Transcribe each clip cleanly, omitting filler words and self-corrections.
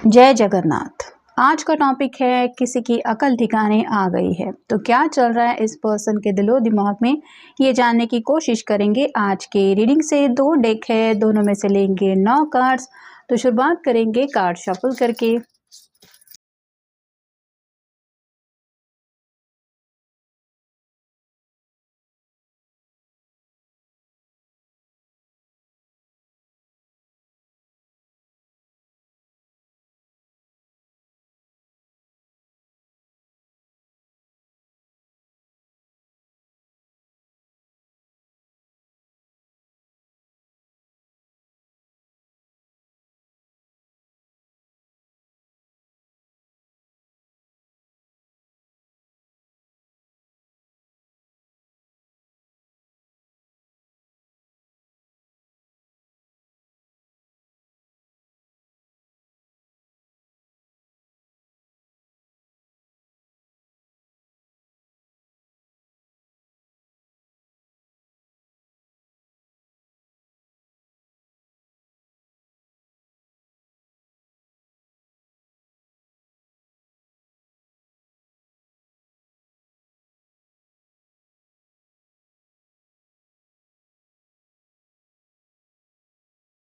जय जगन्नाथ। आज का टॉपिक है किसी की अकल ठिकाने आ गई है। तो क्या चल रहा है इस पर्सन के दिलो दिमाग में, ये जानने की कोशिश करेंगे। आज के रीडिंग से 2 डेक है, दोनों में से लेंगे 9 कार्ड्स। तो शुरुआत करेंगे कार्ड शफल करके।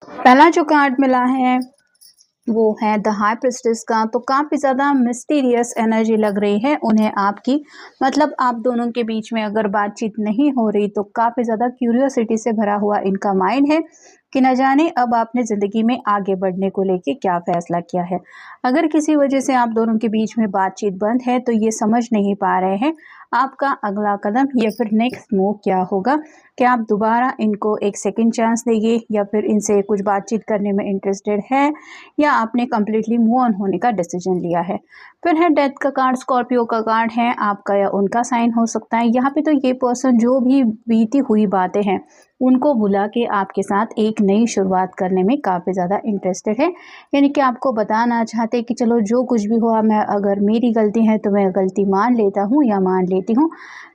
पहला जो कार्ड मिला है वो है द हाई प्रिस्टेस का। तो काफ़ी ज़्यादा मिस्टीरियस एनर्जी लग रही है उन्हें आपकी। मतलब आप दोनों के बीच में अगर बातचीत नहीं हो रही तो काफ़ी ज़्यादा क्यूरियोसिटी से भरा हुआ इनका माइंड है कि न जाने अब आपने ज़िंदगी में आगे बढ़ने को लेके क्या फ़ैसला किया है। अगर किसी वजह से आप दोनों के बीच में बातचीत बंद है तो ये समझ नहीं पा रहे हैं आपका अगला कदम या फिर नेक्स्ट मूव क्या होगा। क्या आप दोबारा इनको एक सेकंड चांस देंगे या फिर इनसे कुछ बातचीत करने में इंटरेस्टेड है, या आपने कम्प्लीटली मूव ऑन होने का डिसीजन लिया है। फिर है डेथ का कार्ड, स्कॉर्पियो का कार्ड है, आपका या उनका साइन हो सकता है। यहाँ पे तो ये पर्सन जो भी बीती हुई बातें हैं उनको भुला के आपके साथ एक नई शुरुआत करने में काफ़ी ज़्यादा इंटरेस्टेड है। यानी कि आपको बताना चाहते कि चलो जो कुछ भी हुआ, मैं अगर मेरी गलती है तो मैं गलती मान लेता हूँ या मान लेती हूँ,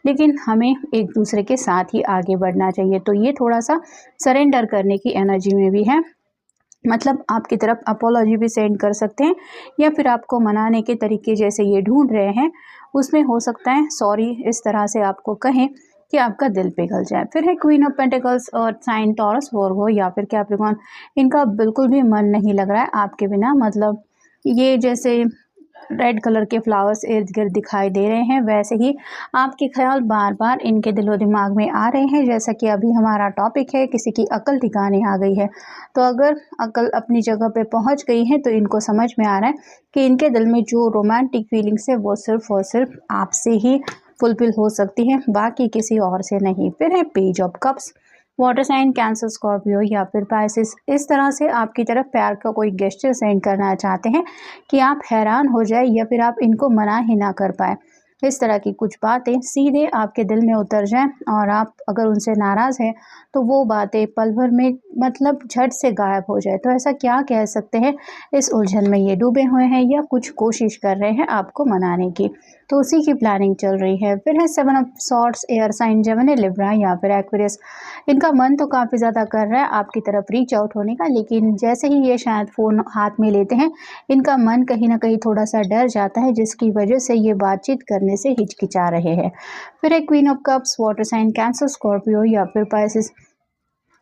लेकिन हमें एक दूसरे के साथ ही आगे बढ़ना चाहिए। तो ये थोड़ा सा सरेंडर करने की एनर्जी में भी है। मतलब आपकी तरफ अपोलॉजी भी सेंड कर सकते हैं या फिर आपको मनाने के तरीके जैसे ये ढूंढ रहे हैं उसमें हो सकता है सॉरी इस तरह से आपको कहें कि आपका दिल पिघल जाए। फिर है क्वीन ऑफ पेंटिकल्स और साइन टॉरस वर्गो या फिर कैप्रिकॉर्न। इनका बिल्कुल भी मन नहीं लग रहा है आपके बिना। मतलब ये जैसे रेड कलर के फ्लावर्स इर्द गिर्द दिखाई दे रहे हैं, वैसे ही आपके ख्याल बार बार इनके दिलो दिमाग में आ रहे हैं। जैसा कि अभी हमारा टॉपिक है किसी की अकल ठिकाने आ गई है, तो अगर अकल अपनी जगह पे पहुंच गई है तो इनको समझ में आ रहा है कि इनके दिल में जो रोमांटिक फीलिंग्स है वो सिर्फ और सिर्फ आपसे ही फुलफिल हो सकती है, बाकी किसी और से नहीं। फिर है page of cups, water sign Cancer, Scorpio या फिर पाइसिस। इस तरह से आपकी तरफ प्यार का कोई गेस्चर सेंड करना चाहते हैं कि आप हैरान हो जाए या फिर आप इनको मना ही ना कर पाए। इस तरह की कुछ बातें सीधे आपके दिल में उतर जाएं और आप अगर उनसे नाराज़ हैं तो वो बातें पल भर में मतलब झट से गायब हो जाए। तो ऐसा क्या कह सकते हैं, इस उलझन में ये डूबे हुए हैं या कुछ कोशिश कर रहे हैं आपको मनाने की, तो उसी की प्लानिंग चल रही है। फिर है 7 of swords, air sign, Gemini, Libra या फिर एक्वेरियस। इनका मन तो काफ़ी ज़्यादा कर रहा है आपकी तरफ रीच आउट होने का, लेकिन जैसे ही ये शायद फ़ोन हाथ में लेते हैं इनका मन कहीं ना कहीं थोड़ा सा डर जाता है, जिसकी वजह से ये बातचीत करने से हिचकिचा रहे हैं। फिर एक queen of cups, water sign Cancer, Scorpio या फिर पाइसिस।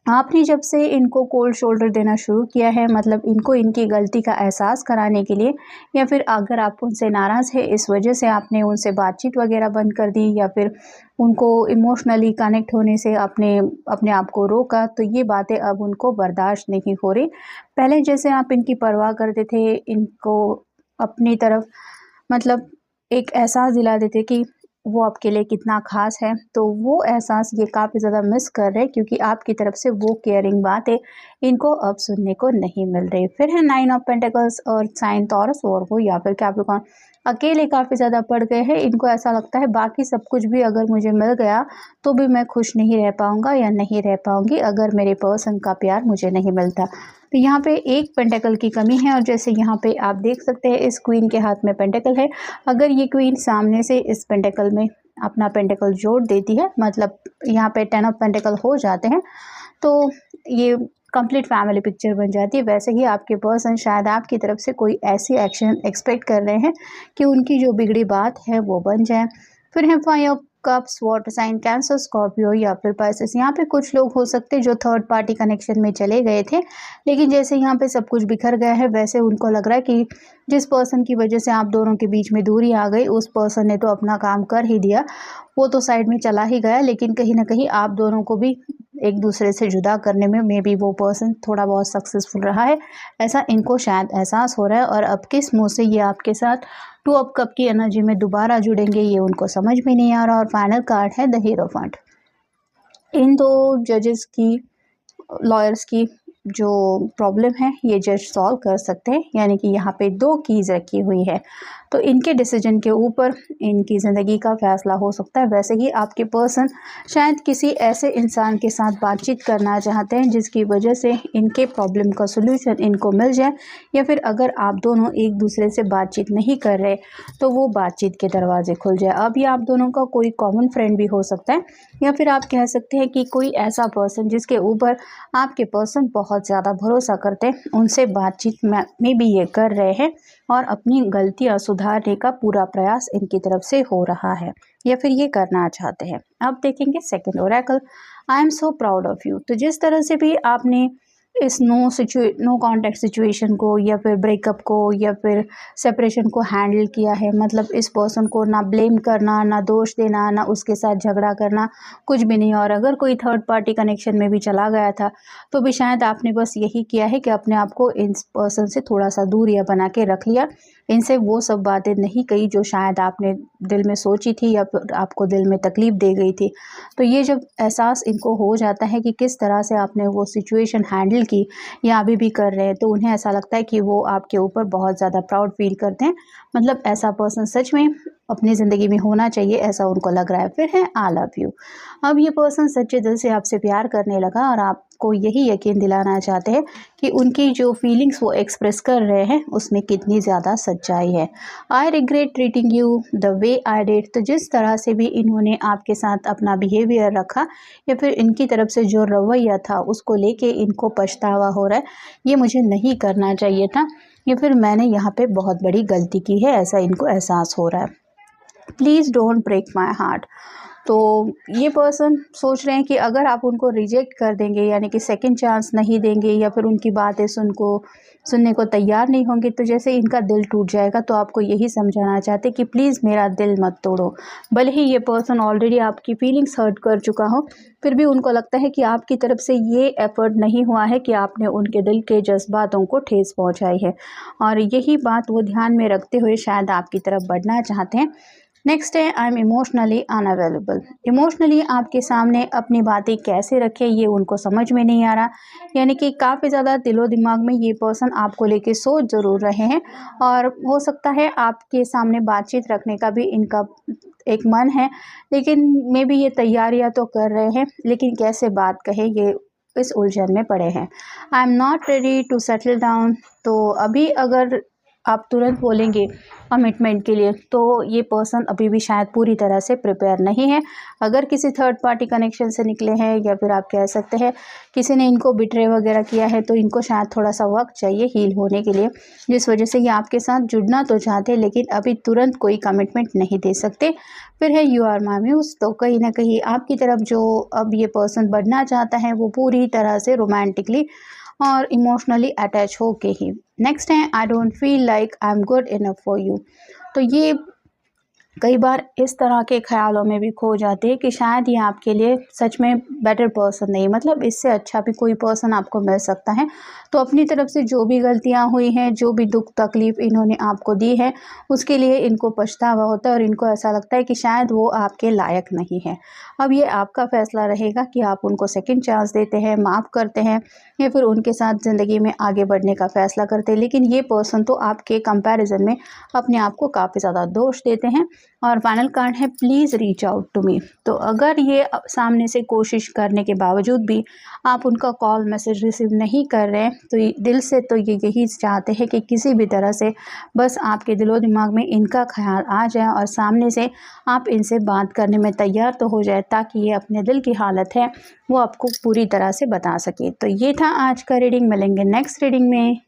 आपने जब से इनको कोल्ड शोल्डर देना शुरू किया है, मतलब इनको इनकी गलती का एहसास कराने के लिए, या फिर अगर आप उनसे नाराज़ है इस वजह से आपने उनसे बातचीत वगैरह बंद कर दी या फिर उनको इमोशनली कनेक्ट होने से आपने अपने आप को रोका, तो ये बातें अब उनको बर्दाश्त नहीं हो रही। पहले जैसे आप इनकी परवाह करते थे, इनको अपनी तरफ मतलब एक एहसास दिला देते कि वो आपके लिए कितना ख़ास है, तो वो एहसास ये काफ़ी ज़्यादा मिस कर रहे हैं क्योंकि आपकी तरफ से वो केयरिंग बातें इनको अब सुनने को नहीं मिल रही। फिर है 9 ऑफ पेंटिकल्स और साइन टॉरस वर्गो या फिर कैप्रिकॉर्न। अकेले काफ़ी ज़्यादा पड़ गए हैं, इनको ऐसा लगता है बाकी सब कुछ भी अगर मुझे मिल गया तो भी मैं खुश नहीं रह पाऊँगा या नहीं रह पाऊँगी अगर मेरे पर्सन का प्यार मुझे नहीं मिलता। तो यहाँ पे एक पेंटिकल की कमी है और जैसे यहाँ पे आप देख सकते हैं इस क्वीन के हाथ में पेंटिकल है। अगर ये क्वीन सामने से इस पेंटिकल में अपना पेंटिकल जोड़ देती है, मतलब यहाँ पे 10 ऑफ पेंटिकल हो जाते हैं, तो ये कंप्लीट फैमिली पिक्चर बन जाती है। वैसे ही आपके पर्सन शायद आपकी तरफ से कोई ऐसी एक्शन एक्सपेक्ट कर रहे हैं कि उनकी जो बिगड़ी बात है वो बन जाए। फिर है five of cups, water sign Cancer, Scorpio या फिर पाइसेस। यहाँ पे कुछ लोग हो सकते हैं जो थर्ड पार्टी कनेक्शन में चले गए थे, लेकिन जैसे यहाँ पे सब कुछ बिखर गया है वैसे उनको लग रहा है कि जिस पर्सन की वजह से आप दोनों के बीच में दूरी आ गई उस पर्सन ने तो अपना काम कर ही दिया, वो तो साइड में चला ही गया, लेकिन कहीं ना कहीं आप दोनों को भी एक दूसरे से जुदा करने में मे बी वो पर्सन थोड़ा बहुत सक्सेसफुल रहा है, ऐसा इनको शायद एहसास हो रहा है। और अब किस मुंह से ये आपके साथ टू ऑफ कप की एनर्जी में दोबारा जुड़ेंगे ये उनको समझ में नहीं आ रहा। और फाइनल कार्ड है द हीरोफेंट। इन दो जजेस की, लॉयर्स की जो प्रॉब्लम है ये जज सॉल्व कर सकते हैं, यानी कि यहाँ पे दो कीज़ रखी हुई है तो इनके डिसीजन के ऊपर इनकी ज़िंदगी का फैसला हो सकता है। वैसे ही आपके पर्सन शायद किसी ऐसे इंसान के साथ बातचीत करना चाहते हैं जिसकी वजह से इनके प्रॉब्लम का सोल्यूशन इनको मिल जाए, या फिर अगर आप दोनों एक दूसरे से बातचीत नहीं कर रहे तो वो बातचीत के दरवाजे खुल जाए। अब ये आप दोनों का कोई कॉमन फ्रेंड भी हो सकता है, या फिर आप कह सकते हैं कि कोई ऐसा पर्सन जिसके ऊपर आपके पर्सन बहुत ज़्यादा भरोसा करते हैं, उनसे बातचीत में भी ये कर रहे हैं और अपनी गलतियां सुधारने का पूरा प्रयास इनकी तरफ से हो रहा है, या फिर ये करना चाहते हैं। अब देखेंगे second Oracle, I am so proud of you. तो जिस तरह से भी आपने इस नो कॉन्टैक्ट सिचुएशन को या फिर ब्रेकअप को या फिर सेपरेशन को हैंडल किया है, मतलब इस पर्सन को ना ब्लेम करना, ना दोष देना, ना उसके साथ झगड़ा करना, कुछ भी नहीं। और अगर कोई थर्ड पार्टी कनेक्शन में भी चला गया था तो भी शायद आपने बस यही किया है कि अपने आप को इस पर्सन से थोड़ा सा दूरियां बना के रख लिया, इनसे वो सब बातें नहीं कही जो शायद आपने दिल में सोची थी या फिर आपको दिल में तकलीफ दे गई थी। तो ये जब एहसास इनको हो जाता है कि किस तरह से आपने वो सिचुएशन हैंडल की या अभी भी कर रहे हैं, तो उन्हें ऐसा लगता है कि वो आपके ऊपर बहुत ज़्यादा प्राउड फील करते हैं। मतलब ऐसा पर्सन सच में अपनी ज़िंदगी में होना चाहिए, ऐसा उनको लग रहा है। फिर है आई लव यू। अब ये पर्सन सच्चे दिल से आपसे प्यार करने लगा और आपको यही यकीन दिलाना चाहते हैं कि उनकी जो फीलिंग्स वो एक्सप्रेस कर रहे हैं उसमें कितनी ज़्यादा सच्चाई है। I regret treating you the way I did. तो जिस तरह से भी इन्होंने आपके साथ अपना बिहेवियर रखा या फिर इनकी तरफ से जो रवैया था उसको लेके इनको पछतावा हो रहा है, ये मुझे नहीं करना चाहिए था, या फिर मैंने यहाँ पे बहुत बड़ी गलती की है, ऐसा इनको एहसास हो रहा है। Please don't break my heart. तो ये पर्सन सोच रहे हैं कि अगर आप उनको रिजेक्ट कर देंगे, यानी कि सेकंड चांस नहीं देंगे या फिर उनकी बातें सुनने को तैयार नहीं होंगे, तो जैसे इनका दिल टूट जाएगा। तो आपको यही समझाना चाहते कि प्लीज़ मेरा दिल मत तोड़ो। भले ही ये पर्सन ऑलरेडी आपकी फीलिंग्स हर्ट कर चुका हो, फिर भी उनको लगता है कि आपकी तरफ से ये एफर्ट नहीं हुआ है कि आपने उनके दिल के जज्बातों को ठेस पहुँचाई है, और यही बात वो ध्यान में रखते हुए शायद आपकी तरफ बढ़ना चाहते हैं। नेक्स्ट है I am emotionally unavailable. Emotionally आपके सामने अपनी बातें कैसे रखें ये उनको समझ में नहीं आ रहा, यानी कि काफ़ी ज़्यादा दिलो दिमाग में ये पर्सन आपको लेके सोच ज़रूर रहे हैं, और हो सकता है आपके सामने बातचीत रखने का भी इनका एक मन है, लेकिन मे बी ये तैयारियां तो कर रहे हैं, लेकिन कैसे बात कहें ये इस उलझन में पड़े हैं। I am not ready to settle down. तो अभी अगर आप तुरंत बोलेंगे कमिटमेंट के लिए तो ये पर्सन अभी भी शायद पूरी तरह से प्रिपेयर नहीं है। अगर किसी थर्ड पार्टी कनेक्शन से निकले हैं या फिर आप कह सकते हैं किसी ने इनको बिट्रे वगैरह किया है, तो इनको शायद थोड़ा सा वक्त चाहिए हील होने के लिए, जिस वजह से ये आपके साथ जुड़ना तो चाहते हैं लेकिन अभी तुरंत कोई कमिटमेंट नहीं दे सकते। फिर है यू आर माई म्यूज। तो कहीं ना कहीं आपकी तरफ जो अब ये पर्सन बढ़ना चाहता है वो पूरी तरह से रोमांटिकली और इमोशनली अटैच हो के ही। नेक्स्ट है I don't feel like I am good enough for you. तो ये कई बार इस तरह के ख्यालों में भी खो जाती है कि शायद ये आपके लिए सच में बेटर पर्सन नहीं, मतलब इससे अच्छा भी कोई पर्सन आपको मिल सकता है। तो अपनी तरफ से जो भी गलतियां हुई हैं, जो भी दुख तकलीफ़ इन्होंने आपको दी है, उसके लिए इनको पछतावा होता है और इनको ऐसा लगता है कि शायद वो आपके लायक नहीं है। अब ये आपका फ़ैसला रहेगा कि आप उनको सेकंड चांस देते हैं, माफ़ करते हैं, या फिर उनके साथ ज़िंदगी में आगे बढ़ने का फ़ैसला करते हैं। लेकिन ये पर्सन तो आपके कंपैरिजन में अपने आप को काफ़ी ज़्यादा दोष देते हैं, और फाइनल कार्ड है please reach out to me. तो अगर ये सामने से कोशिश करने के बावजूद भी आप उनका कॉल मैसेज रिसीव नहीं कर रहे हैं, तो दिल से तो ये यही चाहते हैं कि किसी भी तरह से बस आपके दिलो दिमाग में इनका ख्याल आ जाए और सामने से आप इनसे बात करने में तैयार तो हो जाए, ताकि ये अपने दिल की हालत है वो आपको पूरी तरह से बता सके। तो ये था आज का रीडिंग। मिलेंगे नेक्स्ट रीडिंग में।